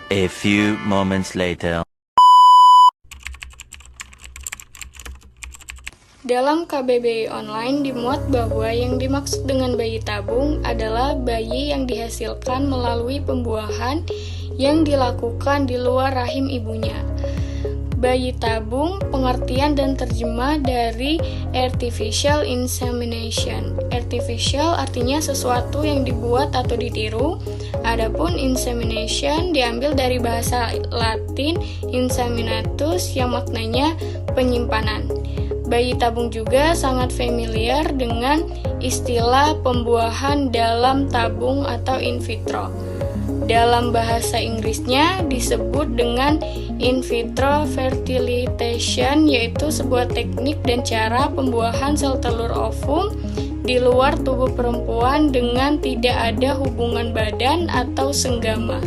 A few moments later. Dalam KBBI Online dimuat bahwa yang dimaksud dengan bayi tabung adalah bayi yang dihasilkan melalui pembuahan yang dilakukan di luar rahim ibunya. Bayi tabung, pengertian dan terjemah dari artificial insemination. Artificial artinya sesuatu yang dibuat atau ditiru, adapun insemination diambil dari bahasa Latin inseminatus yang maknanya penyimpanan. Bayi tabung juga sangat familiar dengan istilah pembuahan dalam tabung atau in vitro. Dalam bahasa Inggrisnya disebut dengan in vitro fertilization, yaitu sebuah teknik dan cara pembuahan sel telur ovum di luar tubuh perempuan dengan tidak ada hubungan badan atau senggama.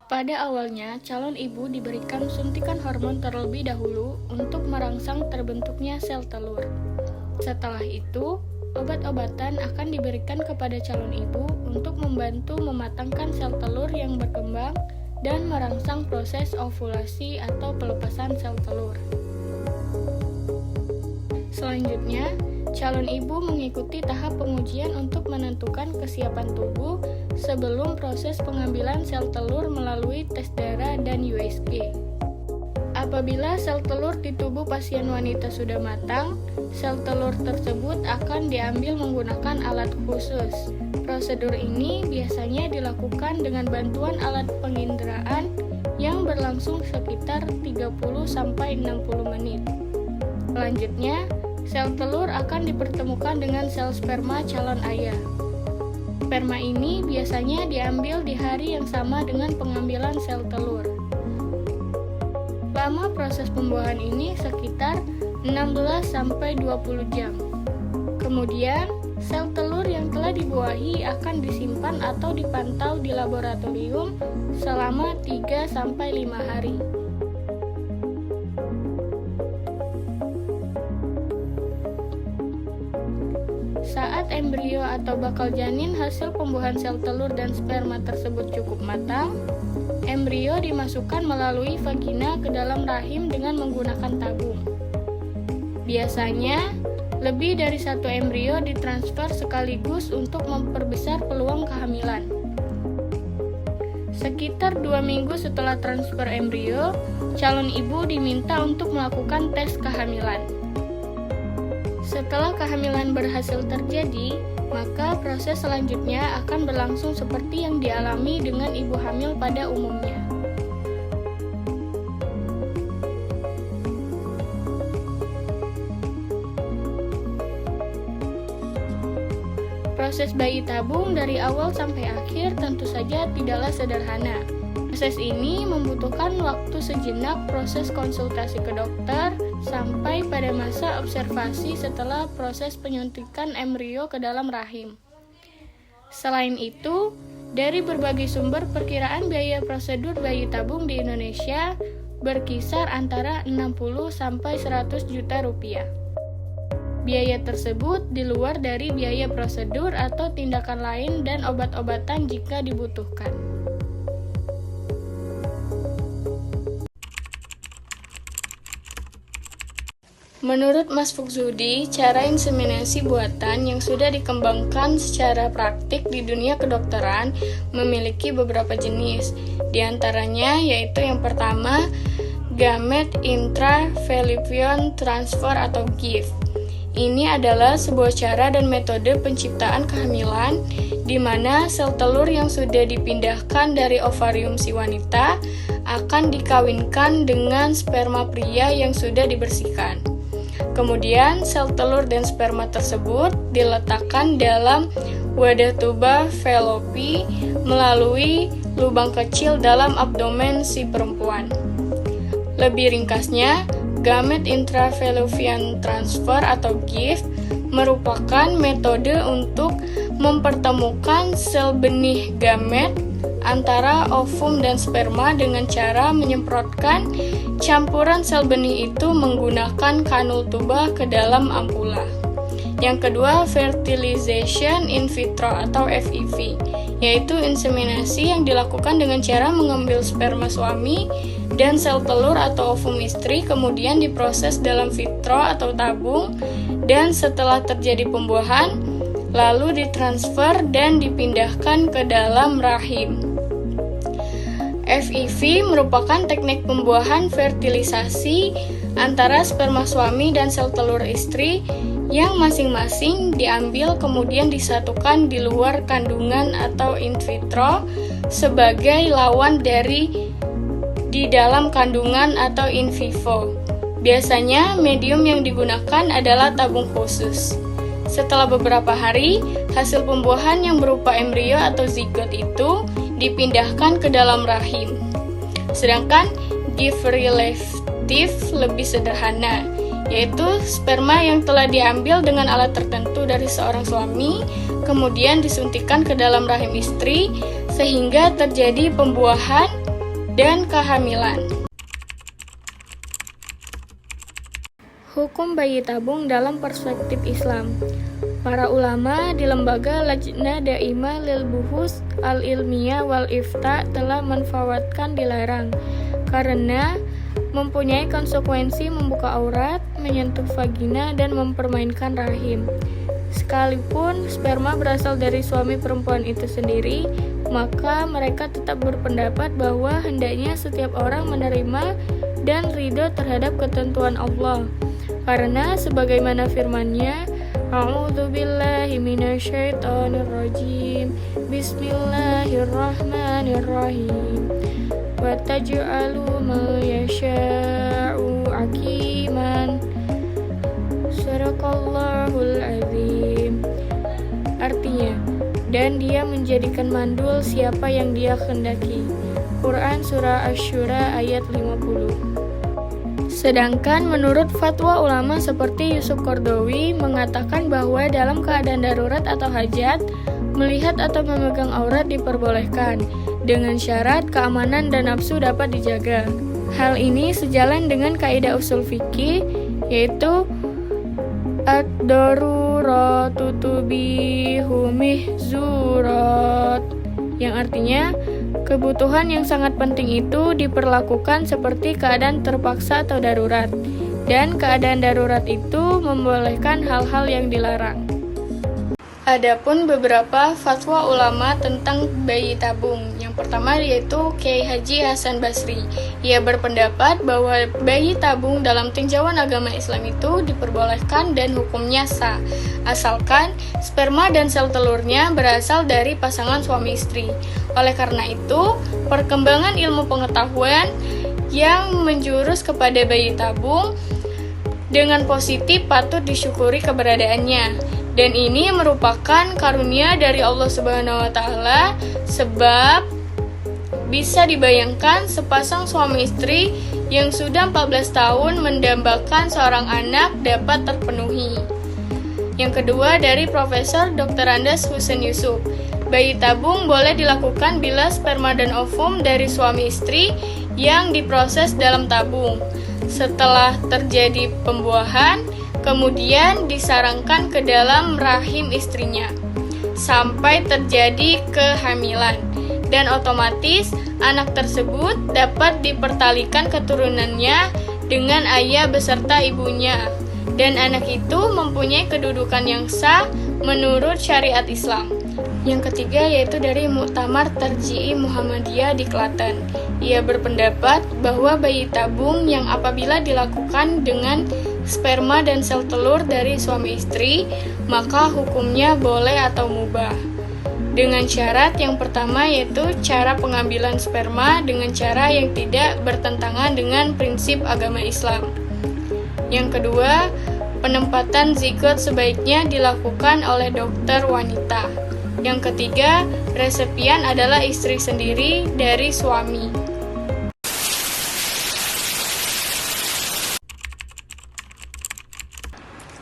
Pada awalnya, calon ibu diberikan suntikan hormon terlebih dahulu untuk merangsang terbentuknya sel telur. Setelah itu, obat-obatan akan diberikan kepada calon ibu untuk membantu mematangkan sel telur yang berkembang dan merangsang proses ovulasi atau pelepasan sel telur. Selanjutnya, calon ibu mengikuti tahap pengujian untuk menentukan kesiapan tubuh sebelum proses pengambilan sel telur melalui tes darah dan USG. Apabila sel telur di tubuh pasien wanita sudah matang, sel telur tersebut akan diambil menggunakan alat khusus. Prosedur ini biasanya dilakukan dengan bantuan alat penginderaan yang berlangsung sekitar 30-60 menit. Selanjutnya, sel telur akan dipertemukan dengan sel sperma calon ayah. Sperma ini biasanya diambil di hari yang sama dengan pengambilan sel telur. Lama proses pembuahan ini sekitar 16-20 jam. Kemudian, sel telur yang telah dibuahi akan disimpan atau dipantau di laboratorium selama 3-5 hari. Saat embrio atau bakal janin hasil pembuahan sel telur dan sperma tersebut cukup matang, embrio dimasukkan melalui vagina ke dalam rahim dengan menggunakan tabung. Biasanya, lebih dari satu embrio ditransfer sekaligus untuk memperbesar peluang kehamilan. Sekitar 2 minggu setelah transfer embrio, calon ibu diminta untuk melakukan tes kehamilan. Setelah kehamilan berhasil terjadi, maka proses selanjutnya akan berlangsung seperti yang dialami dengan ibu hamil pada umumnya. Proses bayi tabung dari awal sampai akhir tentu saja tidaklah sederhana. Proses ini membutuhkan waktu sejenak proses konsultasi ke dokter sampai pada masa observasi setelah proses penyuntikan embrio ke dalam rahim. Selain itu, dari berbagai sumber perkiraan biaya prosedur bayi tabung di Indonesia berkisar antara 60-100 juta rupiah. Biaya tersebut di luar dari biaya prosedur atau tindakan lain dan obat-obatan jika dibutuhkan. Menurut Mas Fuksudi, cara inseminasi buatan yang sudah dikembangkan secara praktik di dunia kedokteran memiliki beberapa jenis. Di antaranya yaitu yang pertama, Gamete Intra-Fallopian Transfer atau GIFT. Ini adalah sebuah cara dan metode penciptaan kehamilan di mana sel telur yang sudah dipindahkan dari ovarium si wanita akan dikawinkan dengan sperma pria yang sudah dibersihkan. Kemudian, sel telur dan sperma tersebut diletakkan dalam wadah tuba Fallopi melalui lubang kecil dalam abdomen si perempuan. Lebih ringkasnya, Gamete Intra-Fallopian Transfer atau GIFT merupakan metode untuk mempertemukan sel benih gamet antara ovum dan sperma dengan cara menyemprotkan campuran sel benih itu menggunakan kanul tuba ke dalam ampula. Yang kedua, fertilization in vitro atau FIV, yaitu inseminasi yang dilakukan dengan cara mengambil sperma suami dan sel telur atau ovum istri, kemudian diproses dalam vitro atau tabung, dan setelah terjadi pembuahan, lalu ditransfer dan dipindahkan ke dalam rahim. FIV merupakan teknik pembuahan fertilisasi antara sperma suami dan sel telur istri yang masing-masing diambil kemudian disatukan di luar kandungan atau in vitro sebagai lawan dari di dalam kandungan atau in vivo. Biasanya medium yang digunakan adalah tabung khusus. Setelah beberapa hari, hasil pembuahan yang berupa embrio atau zigot itu dipindahkan ke dalam rahim. Sedangkan give relative lebih sederhana, yaitu sperma yang telah diambil dengan alat tertentu dari seorang suami, kemudian disuntikkan ke dalam rahim istri, sehingga terjadi pembuahan dan kehamilan. Hukum bayi tabung dalam perspektif Islam. Para ulama di lembaga Lajnah Daimah lil Buhus al-Ilmiyah wal Ifta telah menfatwakan dilarang karena mempunyai konsekuensi membuka aurat, menyentuh vagina, dan mempermainkan rahim. Sekalipun sperma berasal dari suami perempuan itu sendiri, maka mereka tetap berpendapat bahwa hendaknya setiap orang menerima dan ridho terhadap ketentuan Allah. Karena sebagaimana firman-Nya, A'udzubillahi minasyaitonirrajim. Bismillahirrahmanirrahim. Wa taj'alu ma yasha'u aqiman. Sadaqallahul azim. Artinya, dan dia menjadikan mandul siapa yang dia kehendaki. Quran Surah Asy-Syura ayat 50. Sedangkan menurut fatwa ulama seperti Yusuf Qaradawi mengatakan bahwa dalam keadaan darurat atau hajat, melihat atau memegang aurat diperbolehkan, dengan syarat keamanan dan nafsu dapat dijaga. Hal ini sejalan dengan kaidah usul fikih, yaitu ad-daruratu tubihu mihzurat, yang artinya kebutuhan yang sangat penting itu diperlakukan seperti keadaan terpaksa atau darurat, dan keadaan darurat itu membolehkan hal-hal yang dilarang. Adapun beberapa fatwa ulama tentang bayi tabung. Yang pertama yaitu Kiai Haji Hasan Basri. Ia berpendapat bahwa bayi tabung dalam tinjauan agama Islam itu diperbolehkan dan hukumnya sah, asalkan sperma dan sel telurnya berasal dari pasangan suami istri. Oleh karena itu, perkembangan ilmu pengetahuan yang menjurus kepada bayi tabung dengan positif patut disyukuri keberadaannya. Dan ini merupakan karunia dari Allah Subhanahu wa Ta'ala, sebab bisa dibayangkan sepasang suami istri yang sudah 14 tahun mendambakan seorang anak dapat terpenuhi. Yang kedua dari Profesor Dr. Andes Husein Yusuf. Bayi tabung boleh dilakukan bila sperma dan ovum dari suami istri yang diproses dalam tabung. Setelah terjadi pembuahan, kemudian disarangkan ke dalam rahim istrinya sampai terjadi kehamilan, dan otomatis anak tersebut dapat dipertalikan keturunannya dengan ayah beserta ibunya, dan anak itu mempunyai kedudukan yang sah menurut syariat Islam. Yang ketiga yaitu dari Muktamar Tarji'i Muhammadiyah di Klaten. Ia berpendapat bahwa bayi tabung yang apabila dilakukan dengan sperma dan sel telur dari suami istri, maka hukumnya boleh atau mubah. Dengan syarat yang pertama yaitu cara pengambilan sperma dengan cara yang tidak bertentangan dengan prinsip agama Islam. Yang kedua, penempatan zigot sebaiknya dilakukan oleh dokter wanita. Yang ketiga, resepian adalah istri sendiri dari suami.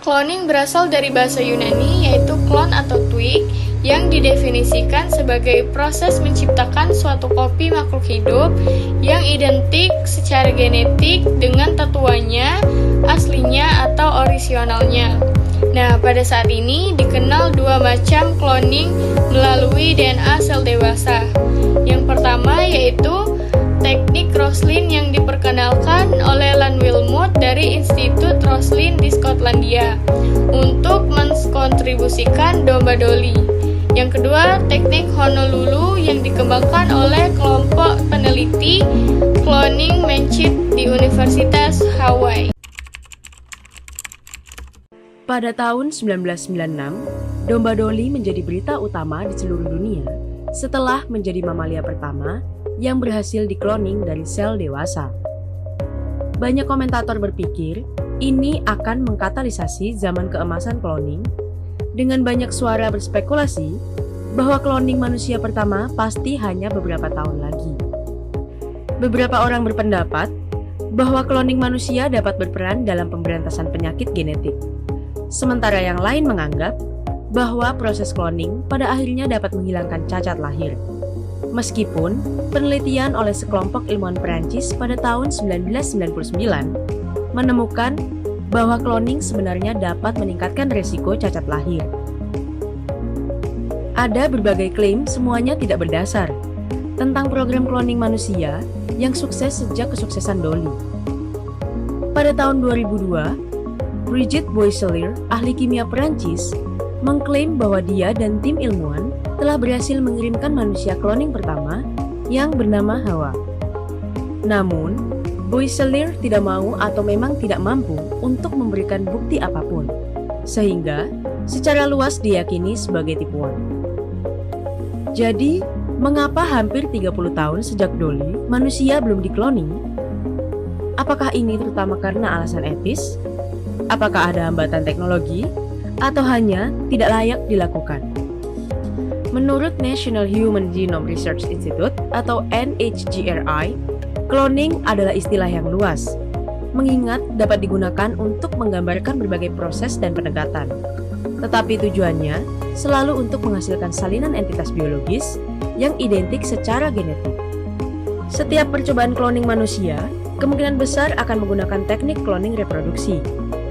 Cloning berasal dari bahasa Yunani yaitu klon atau twig yang didefinisikan sebagai proses menciptakan suatu kopi makhluk hidup yang identik secara genetik dengan tetuanya, aslinya atau orisinalnya. Nah, pada saat ini dikenal dua macam cloning melalui DNA sel dewasa. Yang pertama yaitu teknik Roslin yang diperkenalkan oleh Ian Wilmot dari Institut Roslin di Skotlandia untuk mengkontribusikan domba Dolly. Yang kedua, teknik Honolulu yang dikembangkan oleh kelompok peneliti cloning Manchit di Universitas Hawaii. Pada tahun 1996, domba Dolly menjadi berita utama di seluruh dunia setelah menjadi mamalia pertama yang berhasil dikloning dari sel dewasa. Banyak komentator berpikir ini akan mengkatalisasi zaman keemasan cloning, dengan banyak suara berspekulasi bahwa cloning manusia pertama pasti hanya beberapa tahun lagi. Beberapa orang berpendapat bahwa cloning manusia dapat berperan dalam pemberantasan penyakit genetik. Sementara yang lain menganggap bahwa proses cloning pada akhirnya dapat menghilangkan cacat lahir. Meskipun penelitian oleh sekelompok ilmuwan Perancis pada tahun 1999 menemukan bahwa cloning sebenarnya dapat meningkatkan resiko cacat lahir. Ada berbagai klaim, semuanya tidak berdasar, tentang program cloning manusia yang sukses sejak kesuksesan Dolly. Pada tahun 2002, Brigitte Boisselier, ahli kimia Perancis, mengklaim bahwa dia dan tim ilmuwan telah berhasil mengirimkan manusia cloning pertama yang bernama Hawa. Namun, Boisselier tidak mau atau memang tidak mampu untuk memberikan bukti apapun, sehingga secara luas diyakini sebagai tipuan. Jadi, mengapa hampir 30 tahun sejak Dolly, manusia belum dikloning? Apakah ini terutama karena alasan etis? Apakah ada hambatan teknologi? Atau hanya tidak layak dilakukan? Menurut National Human Genome Research Institute atau NHGRI, cloning adalah istilah yang luas, mengingat dapat digunakan untuk menggambarkan berbagai proses dan pendekatan. Tetapi tujuannya selalu untuk menghasilkan salinan entitas biologis yang identik secara genetik. Setiap percobaan cloning manusia kemungkinan besar akan menggunakan teknik cloning reproduksi,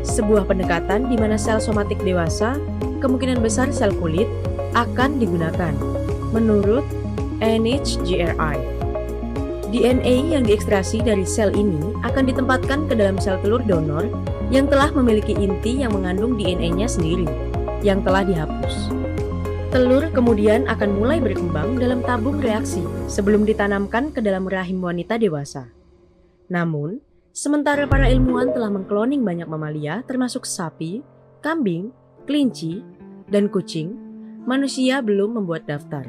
sebuah pendekatan di mana sel somatik dewasa, kemungkinan besar sel kulit, akan digunakan, menurut NHGRI. DNA yang diekstrasi dari sel ini akan ditempatkan ke dalam sel telur donor yang telah memiliki inti yang mengandung DNA-nya sendiri, yang telah dihapus. Telur kemudian akan mulai berkembang dalam tabung reaksi sebelum ditanamkan ke dalam rahim wanita dewasa. Namun, sementara para ilmuwan telah mengkloning banyak mamalia termasuk sapi, kambing, kelinci, dan kucing, manusia belum membuat daftar.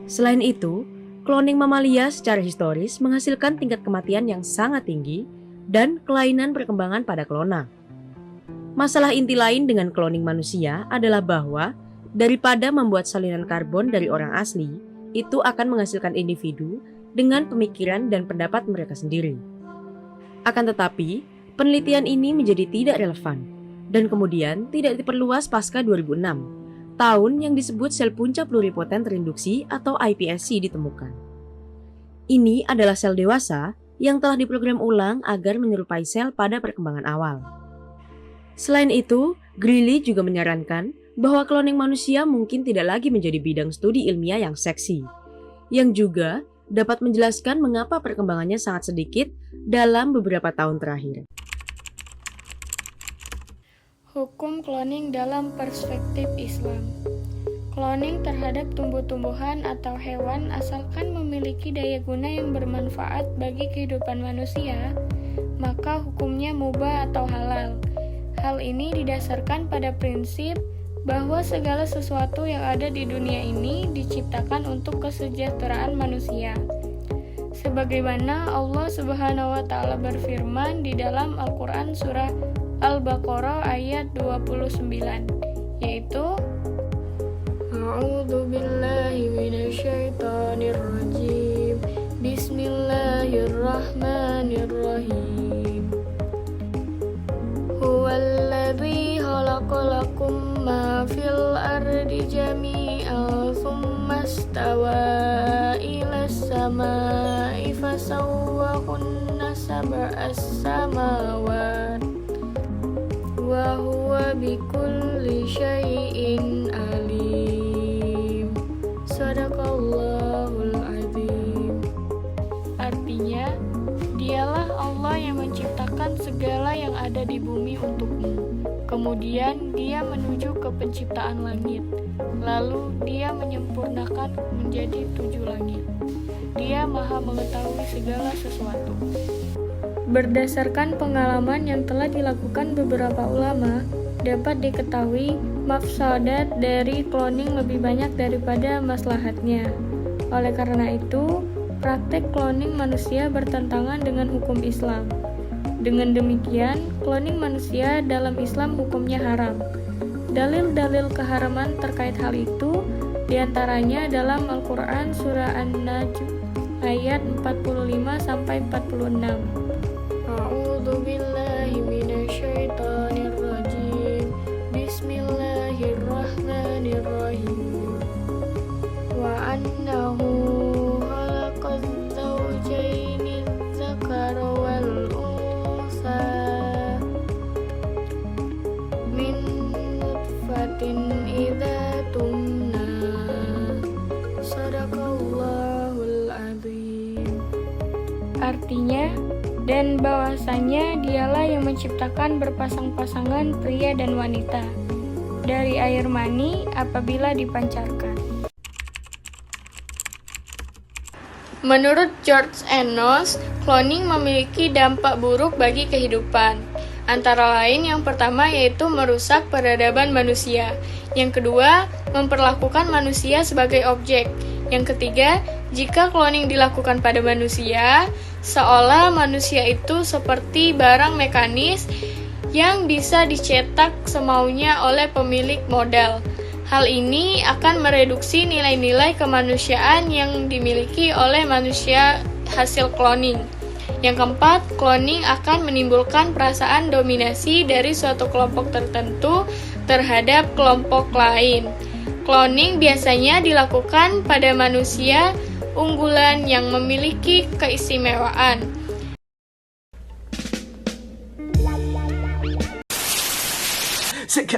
Selain itu, cloning mamalia secara historis menghasilkan tingkat kematian yang sangat tinggi dan kelainan perkembangan pada klona. Masalah inti lain dengan cloning manusia adalah bahwa daripada membuat salinan karbon dari orang asli, itu akan menghasilkan individu dengan pemikiran dan pendapat mereka sendiri. Akan tetapi, penelitian ini menjadi tidak relevan dan kemudian tidak diperluas pasca 2006. Tahun yang disebut sel punca pluripotent terinduksi atau iPSC ditemukan. Ini adalah sel dewasa yang telah diprogram ulang agar menyerupai sel pada perkembangan awal. Selain itu, Greeley juga menyarankan bahwa cloning manusia mungkin tidak lagi menjadi bidang studi ilmiah yang seksi, yang juga dapat menjelaskan mengapa perkembangannya sangat sedikit dalam beberapa tahun terakhir. Hukum cloning dalam perspektif Islam. Cloning terhadap tumbuh-tumbuhan atau hewan asalkan memiliki daya guna yang bermanfaat bagi kehidupan manusia, maka hukumnya mubah atau halal. Hal ini didasarkan pada prinsip bahwa segala sesuatu yang ada di dunia ini diciptakan untuk kesejahteraan manusia. Sebagaimana Allah Subhanahu wa taala berfirman di dalam Al-Qur'an surah Al-Baqarah ayat 29, yaitu A'udzu billahi minasyaitonir rajim. Bismillahirrahmanirrahim. Huwallazi khalaqalakum ma fil ardi jami'an tsumma istawa ilas samaa'i fasawwahunna sab'as samawat wa huwa bikulli syai'in alim. Shadaqallahul azim. Artinya, dialah Allah yang menciptakan segala yang ada di bumi untukmu. Kemudian dia menuju ke penciptaan langit. Lalu dia menyempurnakan menjadi 7 langit. Dia maha mengetahui segala sesuatu. Berdasarkan pengalaman yang telah dilakukan beberapa ulama, dapat diketahui mafsadat dari cloning lebih banyak daripada maslahatnya. Oleh karena itu, praktek cloning manusia bertentangan dengan hukum Islam. Dengan demikian, cloning manusia dalam Islam hukumnya haram. Dalil-dalil keharaman terkait hal itu diantaranya dalam Al-Quran Surah An-Najm ayat 45-46. A'udzu billahi minasyaitonir rajim. Bismillahirrahmanirrahim. Wa annahu khalaqaz zawjaini dzakara wal unsa min nutfatin idza tumna. Shadaqallahul azim. Artinya, dan bahwasanya dialah yang menciptakan berpasang-pasangan pria dan wanita dari air mani apabila dipancarkan. Menurut George Enos, cloning memiliki dampak buruk bagi kehidupan. Antara lain yang pertama yaitu merusak peradaban manusia. Yang kedua, memperlakukan manusia sebagai objek. Yang ketiga, jika cloning dilakukan pada manusia, seolah manusia itu seperti barang mekanis yang bisa dicetak semaunya oleh pemilik modal. Hal ini akan mereduksi nilai-nilai kemanusiaan yang dimiliki oleh manusia hasil cloning. Yang keempat, cloning akan menimbulkan perasaan dominasi dari suatu kelompok tertentu terhadap kelompok lain. Cloning biasanya dilakukan pada manusia unggulan yang memiliki keistimewaan. Sek